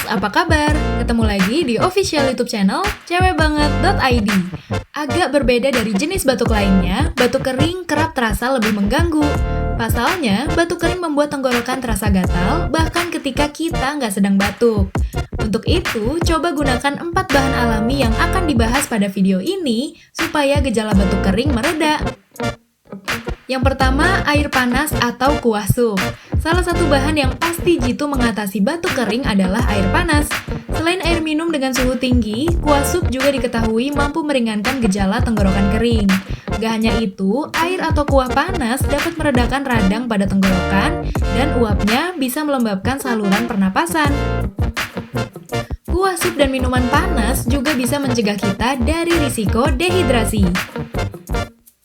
apa kabar? Ketemu lagi di official YouTube channel cewekbanget.id. Agak berbeda dari jenis batuk lainnya, batuk kering kerap terasa lebih mengganggu. Pasalnya, batuk kering membuat tenggorokan terasa gatal, bahkan ketika kita nggak sedang batuk. Untuk itu, coba gunakan 4 bahan alami yang akan dibahas pada video ini, supaya gejala batuk kering mereda. Yang pertama, air panas atau kuah sup. Salah satu bahan yang pasti jitu mengatasi batuk kering adalah air panas. Selain air minum dengan suhu tinggi, kuah sup juga diketahui mampu meringankan gejala tenggorokan kering. Gak hanya itu, air atau kuah panas dapat meredakan radang pada tenggorokan dan uapnya bisa melembabkan saluran pernapasan. Kuah sup dan minuman panas juga bisa mencegah kita dari risiko dehidrasi.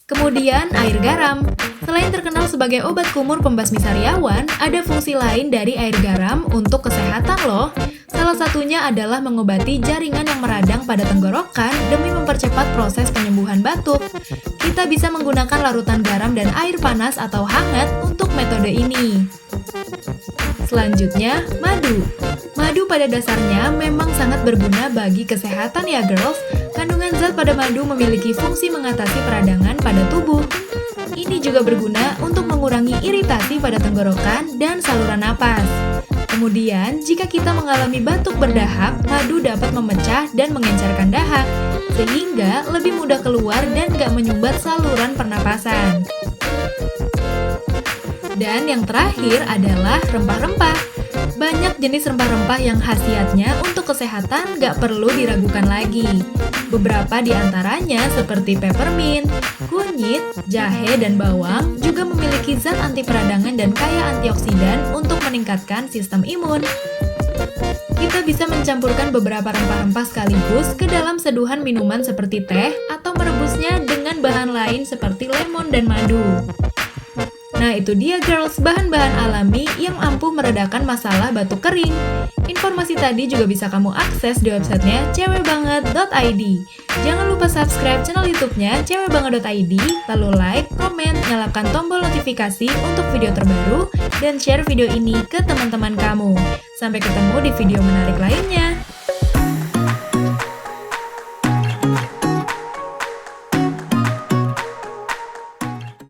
Kemudian, air garam. Selain terkenal sebagai obat kumur pembasmi sariawan, ada fungsi lain dari air garam untuk kesehatan loh. Salah satunya adalah mengobati jaringan yang meradang pada tenggorokan demi mempercepat proses penyembuhan batuk. Kita bisa menggunakan larutan garam dan air panas atau hangat untuk metode ini. Selanjutnya, madu. Madu pada dasarnya memang sangat berguna bagi kesehatan ya girls. Kandungan zat pada madu memiliki fungsi mengatasi peradangan pada tubuh. Ini juga berguna untuk mengurangi iritasi pada tenggorokan dan saluran napas. Kemudian, jika kita mengalami batuk berdahak, madu dapat memecah dan mengencerkan dahak, sehingga lebih mudah keluar dan gak menyumbat saluran pernapasan. Dan yang terakhir adalah rempah-rempah. Banyak jenis rempah-rempah yang khasiatnya untuk kesehatan gak perlu diragukan lagi. Beberapa di antaranya seperti peppermint, kunyit, jahe, dan bawang juga memiliki zat anti peradangan dan kaya antioksidan untuk meningkatkan sistem imun. Kita bisa mencampurkan beberapa rempah-rempah sekaligus ke dalam seduhan minuman seperti teh atau merebusnya dengan bahan lain seperti lemon dan madu. Nah itu dia girls, bahan-bahan alami yang ampuh meredakan masalah batuk kering. Informasi tadi juga bisa kamu akses di websitenya cewekbanget.id. Jangan lupa subscribe channel YouTube-nya cewekbanget.id, lalu like, komen, nyalakan tombol notifikasi untuk video terbaru, dan share video ini ke teman-teman kamu. Sampai ketemu di video menarik lainnya.